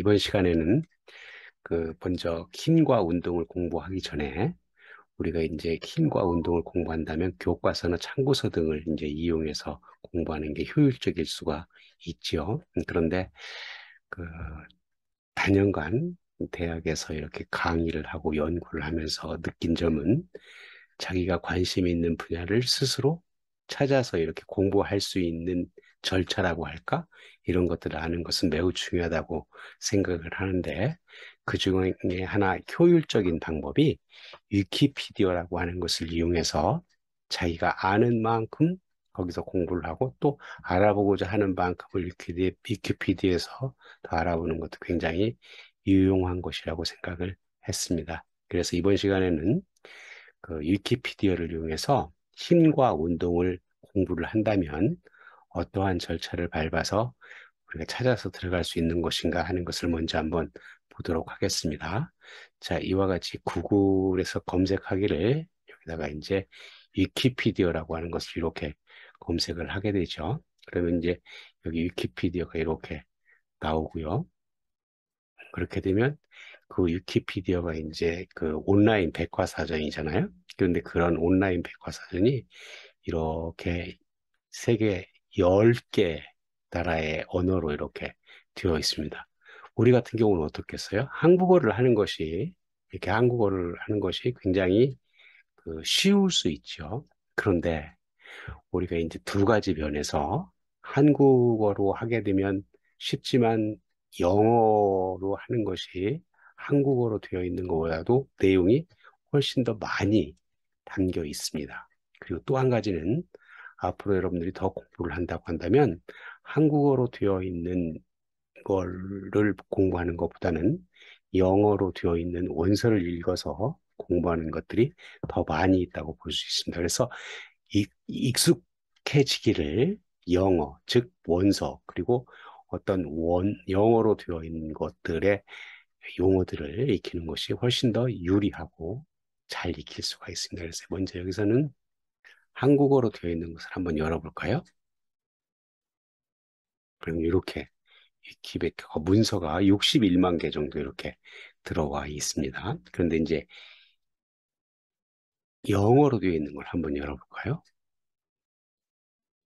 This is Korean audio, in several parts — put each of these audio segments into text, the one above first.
이번 시간에는 먼저 힘과 운동을 공부하기 전에 우리가 이제 힘과 운동을 공부한다면 교과서나 참고서 등을 이제 이용해서 공부하는 게 효율적일 수가 있죠. 그런데 그 단연간 대학에서 이렇게 강의를 하고 연구를 하면서 느낀 점은 자기가 관심 있는 분야를 스스로 찾아서 이렇게 공부할 수 있는 절차라고 할까? 이런 것들을 아는 것은 매우 중요하다고 생각을 하는데 그 중에 하나 효율적인 방법이 위키피디아라고 하는 것을 이용해서 자기가 아는 만큼 거기서 공부를 하고 또 알아보고자 하는 만큼을 위키피디아에서 더 알아보는 것도 굉장히 유용한 것이라고 생각을 했습니다. 그래서 이번 시간에는 그 위키피디아를 이용해서 힘과 운동을 공부를 한다면 어떠한 절차를 밟아서 우리가 찾아서 들어갈 수 있는 것인가 하는 것을 먼저 한번 보도록 하겠습니다. 자, 이와 같이 구글에서 검색하기를 여기다가 이제 위키피디아라고 하는 것을 이렇게 검색을 하게 되죠. 그러면 이제 여기 위키피디아가 이렇게 나오고요. 그렇게 되면 그 위키피디아가 이제 그 온라인 백과사전이잖아요. 그런데 그런 온라인 백과사전이 이렇게 세계 10개 나라의 언어로 이렇게 되어 있습니다. 우리 같은 경우는 어떻겠어요? 한국어를 하는 것이, 이렇게 한국어를 하는 것이 굉장히 쉬울 수 있죠. 그런데 우리가 이제 두 가지 면에서 한국어로 하게 되면 쉽지만 영어로 하는 것이 한국어로 되어 있는 것보다도 내용이 훨씬 더 많이 담겨 있습니다. 그리고 또 한 가지는 앞으로 여러분들이 더 공부를 한다고 한다면 한국어로 되어 있는 거를 공부하는 것보다는 영어로 되어 있는 원서를 읽어서 공부하는 것들이 더 많이 있다고 볼 수 있습니다. 그래서 익숙해지기를 영어, 즉 원서, 그리고 어떤 영어로 되어 있는 것들의 용어들을 익히는 것이 훨씬 더 유리하고 잘 익힐 수가 있습니다. 그래서 먼저 여기서는 한국어로 되어 있는 것을 한번 열어볼까요? 그럼 이렇게 위키백과 문서가 61만 개 정도 이렇게 들어와 있습니다. 그런데 이제 영어로 되어 있는 걸 한번 열어볼까요?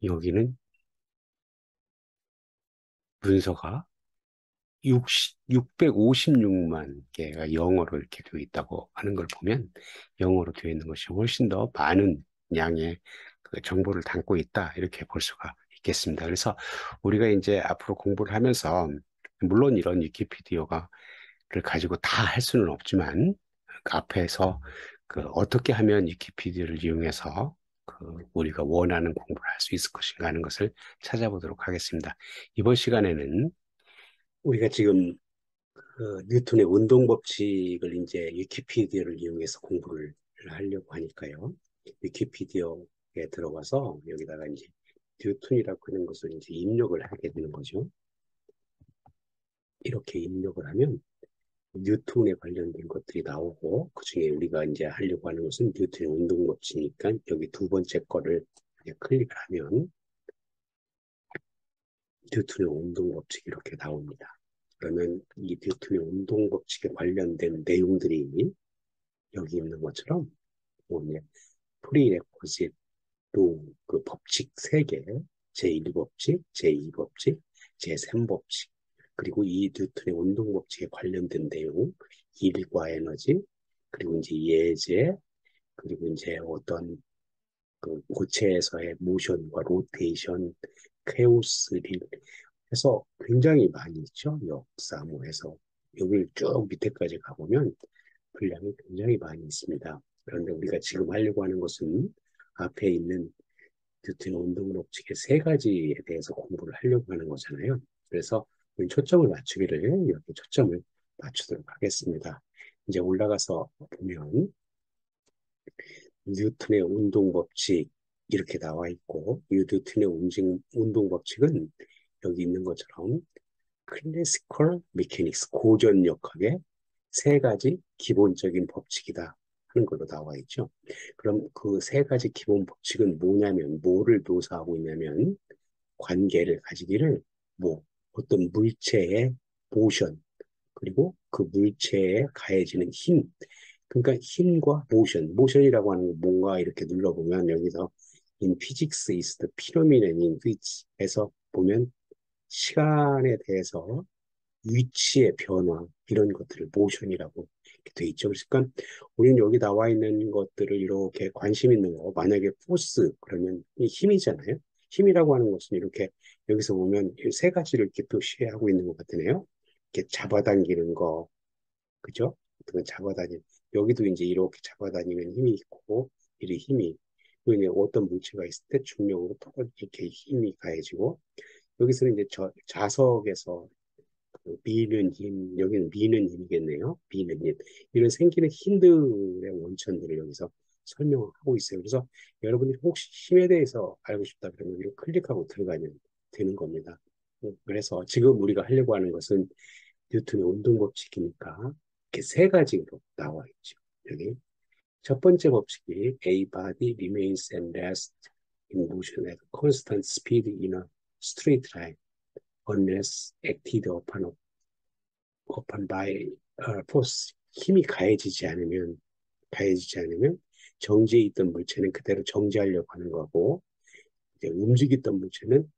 여기는 문서가 656만 개가 영어로 이렇게 되어 있다고 하는 걸 보면 영어로 되어 있는 것이 훨씬 더 많은 양의 그 정보를 담고 있다 이렇게 볼 수가 있겠습니다. 그래서 우리가 이제 앞으로 공부를 하면서 물론 이런 위키피디어가 를 가지고 다 할 수는 없지만 그 앞에서 어떻게 하면 위키피디아를 이용해서 우리가 원하는 공부를 할 수 있을 것인가 하는 것을 찾아보도록 하겠습니다. 이번 시간에는 우리가 지금 뉴턴의 운동 법칙을 이제 위키피디아를 이용해서 공부를 하려고 하니까요. 위키피디아에 들어가서 여기다가 이제 뉴턴이라고 하는 것을 이제 입력을 하게 되는 거죠. 이렇게 입력을 하면 뉴턴에 관련된 것들이 나오고 그중에 우리가 이제 하려고 하는 것은 뉴턴의 운동 법칙이니까 여기 두 번째 거를 클릭을 하면 뉴턴의 운동 법칙이 이렇게 나옵니다. 그러면 이 뉴턴의 운동 법칙에 관련된 내용들이 여기 있는 것처럼 오늘 프리레코짓 또그 법칙 3개, 제1법칙, 제2법칙, 제3법칙, 그리고 이 뉴턴의 운동 법칙에 관련된 내용, 일과 에너지, 그리고 이제 예제, 그리고 이제 어떤 그 고체에서의 모션과 로테이션, 케오스릴 해서 굉장히 많이 있죠. 역사 뭐 해서 여기 쭉 밑에까지 가보면 분량이 굉장히 많이 있습니다. 그런데 우리가 지금 하려고 하는 것은 앞에 있는 뉴턴 운동 법칙의 3가지에 대해서 공부를 하려고 하는 거잖아요. 그래서 우리 초점을 맞추기를 이렇게 초점을 맞추도록 하겠습니다. 이제 올라가서 보면 뉴턴의 운동 법칙 이렇게 나와 있고 이 뉴턴의 운동 법칙은 여기 있는 것처럼 클래시컬 메케닉스 고전역학의 3가지 기본적인 법칙이다 하는 걸로 나와 있죠. 그럼 그 3가지 기본 법칙은 뭐냐면 뭐를 묘사하고 있냐면 관계를 가지기를 뭐 어떤 물체의 모션 그리고 그 물체에 가해지는 힘. 그러니까 힘과 모션. 모션이라고 하는 건 뭔가 이렇게 눌러보면 여기서 in physics is the phenomenon in which 해서 보면 시간에 대해서 위치의 변화 이런 것들을 모션이라고 이렇게 돼 있죠. 그러니까 우리는 여기 나와 있는 것들을 이렇게 관심 있는 거 만약에 포스 그러면 이 힘이잖아요. 힘이라고 하는 것은 이렇게 여기서 보면 세 가지를 이렇게 표시하고 있는 것 같으네요. 이렇게 잡아당기는 거, 그죠? 어떤 잡아다니는 여기도 이제 이렇게 잡아다니는 힘이 있고 이 힘이 그리고 이제 어떤 물체가 있을 때 중력으로 더 이렇게 힘이 가해지고 여기서는 이제 자석에서 그 미는 힘, 여기는 미는 힘이겠네요. 미는 힘. 이런 생기는 힘들의 원천들을 여기서 설명하고 있어요. 그래서 여러분들이 혹시 힘에 대해서 알고 싶다 그러면 이거 클릭하고 들어가면 되는 겁니다. 그래서 지금 우리가 하려고 하는 것은 뉴턴의 운동 법칙이니까 이렇게 세 가지로 나와 있죠. 여기 첫 번째 법칙이 A body remains and rests in motion at constant speed in a straight line unless acted upon by force. 힘이 가해지지 않으면 정지해 있던 물체는 그대로 정지하려고 하는 거고 이제 움직였던 물체는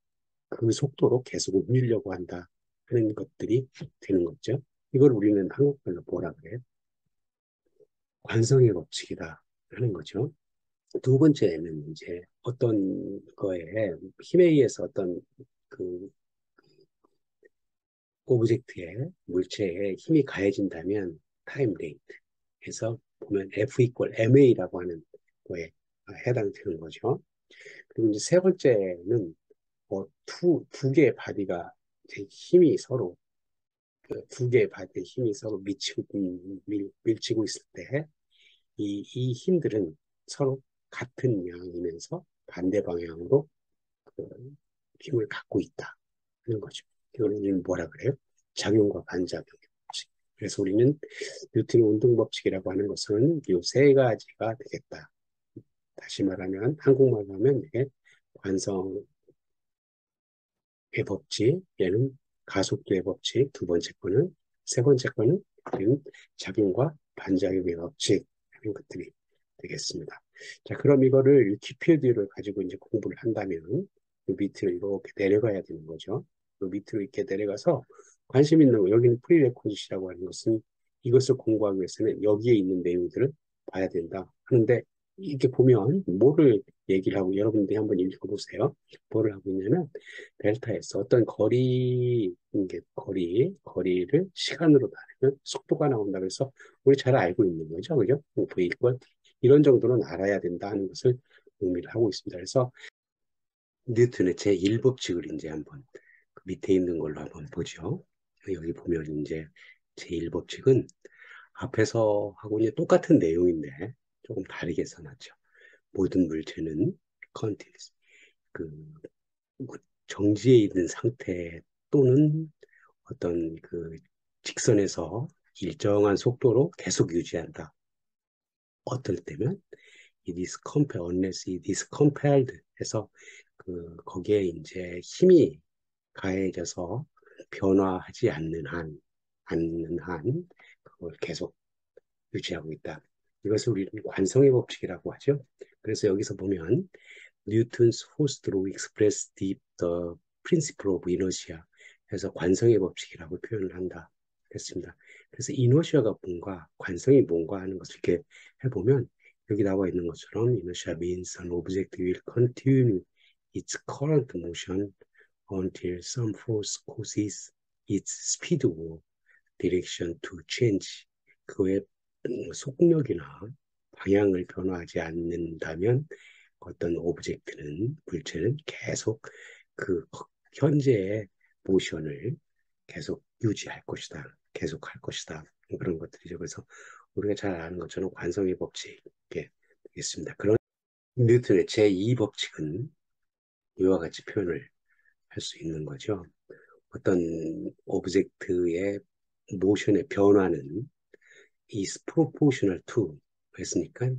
그 속도로 계속 움직이려고 한다 하는 것들이 되는 거죠. 이걸 우리는 한국말로 뭐라 그래요? 관성의 법칙이다 하는 거죠. 두 번째는 이제 어떤 거에 힘에 의해서 어떤 그 오브젝트에 물체에 힘이 가해진다면 타임 레이트 해서 보면 F 이퀄 MA라고 하는 거에 해당되는 거죠. 그리고 이제 세 번째는 두 개의 바디가 힘이 서로 두 개의 바디의 힘이 서로 밀치고 있을 때 이 힘들은 서로 같은 양이면서 반대 방향으로 그 힘을 갖고 있다 하는 거죠. 이걸 우리는 뭐라 그래요? 작용과 반작용의 법칙. 그래서 우리는 뉴턴의 운동 법칙이라고 하는 것은 이 세 가지가 되겠다. 다시 말하면 한국말로 하면 이게 관성의 법칙, 얘는 가속도의 법칙, 두 번째 거는 세 번째 거는 작용과 반작용의 법칙 하는 것들이 되겠습니다. 자, 그럼 이거를 위키피디아를 가지고 이제 공부를 한다면 그 밑으로 이렇게 내려가야 되는 거죠. 그 밑으로 이렇게 내려가서 관심 있는 거, 여기는 프리레코짓이라고 하는 것은 이것을 공부하기 위해서는 여기에 있는 내용들을 봐야 된다 하는데 이렇게 보면 뭐를 얘기를 하고 여러분들이 한번 읽어보세요. 뭐를 하고 있냐면 델타에서 어떤 거리를 시간으로 나누면 속도가 나온다 그래서 우리 잘 알고 있는 거죠. 그죠? V 이퀄 이런 정도는 알아야 된다 하는 것을 의미를 하고 있습니다. 그래서 뉴턴의 제1법칙을 이제 한번 그 밑에 있는 걸로 한번 보죠. 여기 보면 이제 제1법칙은 앞에서 하고 이제 똑같은 내용인데 조금 다르게 써놨죠. 모든 물체는 컨티뉴스 그 정지해 있는 상태 또는 어떤 그 직선에서 일정한 속도로 계속 유지한다. 어떨 때면 it is compelled, unless it is compelled 해서 거기에 이제 힘이 가해져서 변화하지 않는 한 그걸 계속 유지하고 있다. 이것을 우리는 관성의 법칙이라고 하죠. 그래서 여기서 보면 Newton's first law expressed the principle of inertia 해서 관성의 법칙이라고 표현을 한다 했습니다. 그래서 이너시아가 뭔가 관성이 뭔가 하는 것을 이렇게 해보면 여기 나와 있는 것처럼 inertia means an object will continue its current motion until some force causes its speed or direction to change. 그 외에 속력이나 방향을 변화하지 않는다면 어떤 오브젝트는 물체는 계속 그 현재의 모션을 계속 유지할 것이다. 계속 할 것이다. 그런 것들이죠. 그래서 우리가 잘 아는 것처럼 관성의 법칙이 되겠습니다. 그런 뉴턴의 제2법칙은 이와 같이 표현을 할 수 있는 거죠. 어떤 오브젝트의 모션의 변화는 is proportional to 했으니까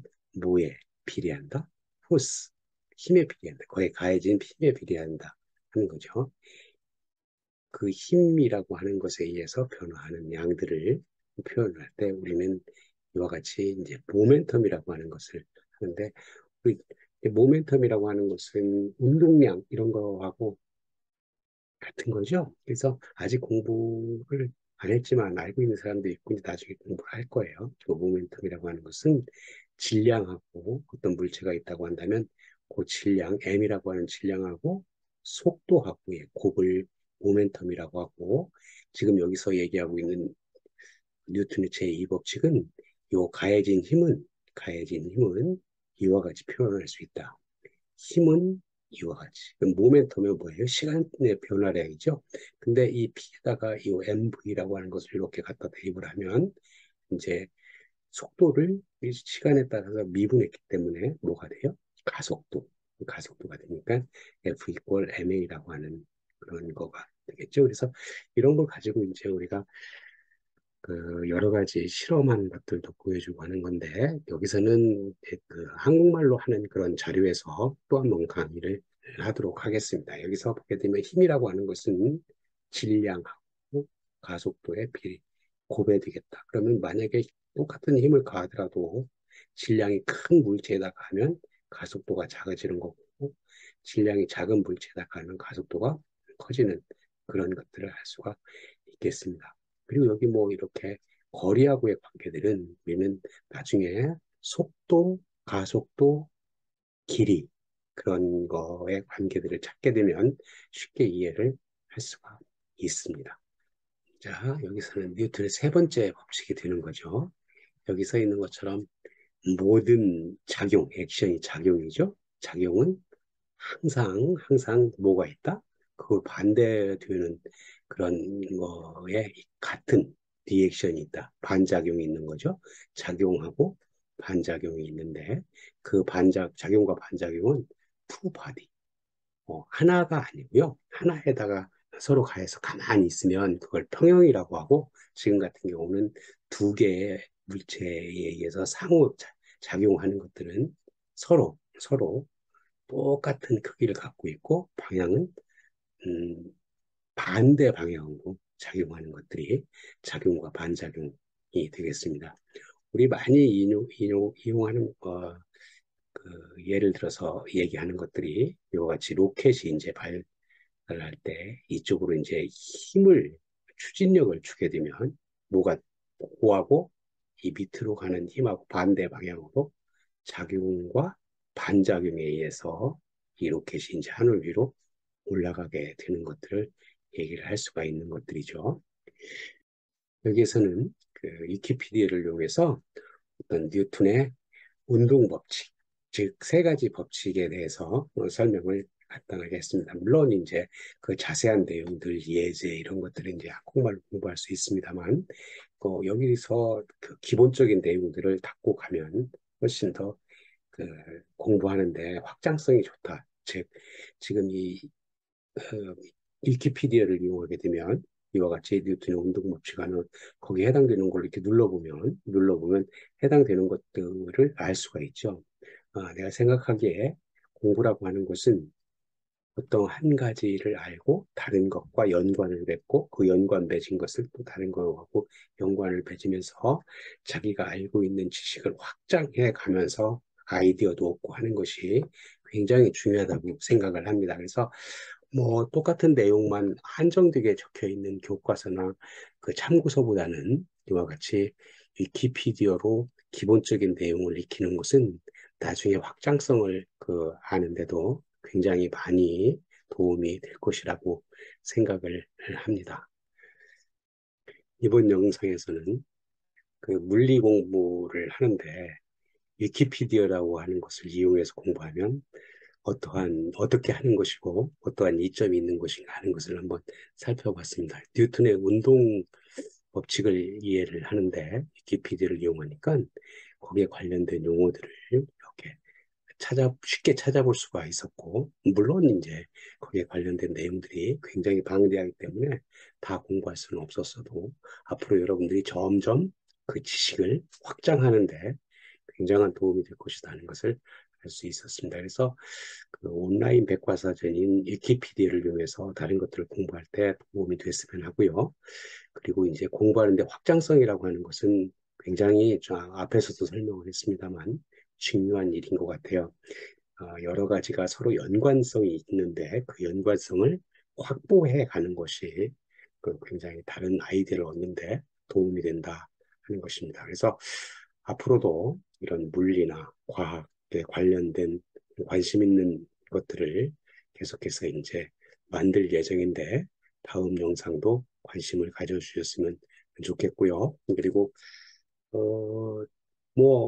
뭐에 비례한다? force, 힘에 비례한다. 거기에 가해진 힘에 비례한다 하는 거죠. 그 힘이라고 하는 것에 의해서 변화하는 양들을 표현할 때 우리는 이와 같이 이제 모멘텀이라고 하는 것을 하는데, 우리 모멘텀이라고 하는 것은 운동량 이런 거하고 같은 거죠. 그래서 아직 공부를 안 했지만 알고 있는 사람도 있고 이제 나중에 공부를 할 거예요. 그 모멘텀이라고 하는 것은 질량하고 어떤 물체가 있다고 한다면 그 질량, m이라고 하는 질량하고 속도하고의 곱을 모멘텀이라고 하고, 지금 여기서 얘기하고 있는 뉴턴의 제2 법칙은 요 가해진 힘은 이와 같이 표현할 수 있다. 힘은 이와 같이. 그럼 모멘텀은 뭐예요? 시간의 변화량이죠. 근데 이 P에다가 이 MV라고 하는 것을 이렇게 갖다 대입을 하면 이제 속도를 이 시간에 따라서 미분했기 때문에 뭐가 돼요? 가속도. 가속도가 되니까 F 이퀄 MA라고 하는 그런 거가 되겠죠. 그래서 이런 걸 가지고 이제 우리가 그 여러 가지 실험한 것들도 보여주고 하는 건데, 여기서는 그 한국말로 하는 그런 자료에서 또 한 번 강의를 하도록 하겠습니다. 여기서 보게 되면 힘이라고 하는 것은 질량하고 가속도의 비례, 곱해 되겠다. 그러면 만약에 똑같은 힘을 가하더라도 질량이 큰 물체에다가 하면 가속도가 작아지는 거고, 질량이 작은 물체에다가 하면 가속도가 커지는 그런 것들을 할 수가 있겠습니다. 그리고 여기 뭐 이렇게 거리하고의 관계들은 우리는 나중에 속도, 가속도, 길이 그런 거의 관계들을 찾게 되면 쉽게 이해를 할 수가 있습니다. 자, 여기서는 뉴턴의 세 번째 법칙이 되는 거죠. 여기 서 있는 것처럼 모든 작용, 액션이 작용이죠. 작용은 항상 뭐가 있다? 그걸 반대되는 그런 거에 같은 리액션이 있다. 반작용이 있는 거죠. 작용하고 반작용이 있는데 그 작용과 반작용은 투 바디. 하나가 아니고요. 하나에다가 서로 가해서 가만히 있으면 그걸 평형이라고 하고, 지금 같은 경우는 두 개의 물체에 의해서 상호 작용하는 것들은 서로 똑같은 크기를 갖고 있고 방향은 음, 반대 방향으로 작용하는 것들이 작용과 반작용이 되겠습니다. 우리 많이 이용하는 그 예를 들어서 얘기하는 것들이 이와 같이 로켓이 이제 발사할 때 이쪽으로 이제 추진력을 주게 되면 뭐가 고하고 이 밑으로 가는 힘하고 반대 방향으로 작용과 반작용에 의해서 이 로켓이 이제 하늘 위로 올라가게 되는 것들을 얘기를 할 수가 있는 것들이죠. 여기에서는 그 위키피디아를 이용해서 어떤 뉴턴의 운동 법칙, 즉 세 가지 법칙에 대해서 설명을 간단하게 했습니다. 물론 이제 그 자세한 내용들, 예제 이런 것들은 이제 한국말로 공부할 수 있습니다만, 여기서 그 기본적인 내용들을 닫고 가면 훨씬 더 그 공부하는데 확장성이 좋다. 즉 지금 이 그 위키피디아를 이용하게 되면 이와 같이 뉴턴의 운동 법칙안을 거기에 해당되는 걸 이렇게 눌러보면 해당되는 것들을 알 수가 있죠. 내가 생각하기에 공부라고 하는 것은 어떤 한 가지를 알고 다른 것과 연관을 맺고 그 연관 맺은 것을 또 다른 것하고 연관을 맺으면서 자기가 알고 있는 지식을 확장해 가면서 아이디어도 얻고 하는 것이 굉장히 중요하다고 생각을 합니다. 그래서 뭐 똑같은 내용만 한정되게 적혀 있는 교과서나 그 참고서보다는 이와 같이 위키피디어로 기본적인 내용을 익히는 것은 나중에 확장성을 아는데도 굉장히 많이 도움이 될 것이라고 생각을 합니다. 이번 영상에서는 그 물리 공부를 하는데 위키피디어라고 하는 것을 이용해서 공부하면 어떻게 하는 것이고, 어떠한 이점이 있는 것인가 하는 것을 한번 살펴봤습니다. 뉴턴의 운동 법칙을 이해를 하는데, 위키피디아를 이용하니까 거기에 관련된 용어들을 이렇게 쉽게 찾아볼 수가 있었고, 물론 이제 거기에 관련된 내용들이 굉장히 방대하기 때문에 다 공부할 수는 없었어도, 앞으로 여러분들이 점점 그 지식을 확장하는데 굉장한 도움이 될 것이다 하는 것을 할 수 있었습니다. 그래서 그 온라인 백과사전인 위키피디아를 이용해서 다른 것들을 공부할 때 도움이 됐으면 하고요. 그리고 이제 공부하는데 확장성이라고 하는 것은 굉장히 저 앞에서도 설명을 했습니다만 중요한 일인 것 같아요. 여러 가지가 서로 연관성이 있는데 그 연관성을 확보해 가는 것이 그 굉장히 다른 아이디어를 얻는데 도움이 된다 하는 것입니다. 그래서 앞으로도 이런 물리나 과학에 관련된 관심 있는 것들을 계속해서 이제 만들 예정인데 다음 영상도 관심을 가져주셨으면 좋겠고요. 그리고 어,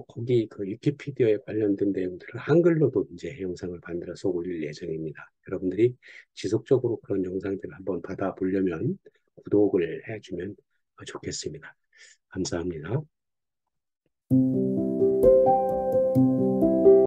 거기 그 위키피디아에 관련된 내용들을 한글로도 이제 영상을 만들어서 올릴 예정입니다. 여러분들이 지속적으로 그런 영상들을 한번 받아보려면 구독을 해주면 좋겠습니다. 감사합니다.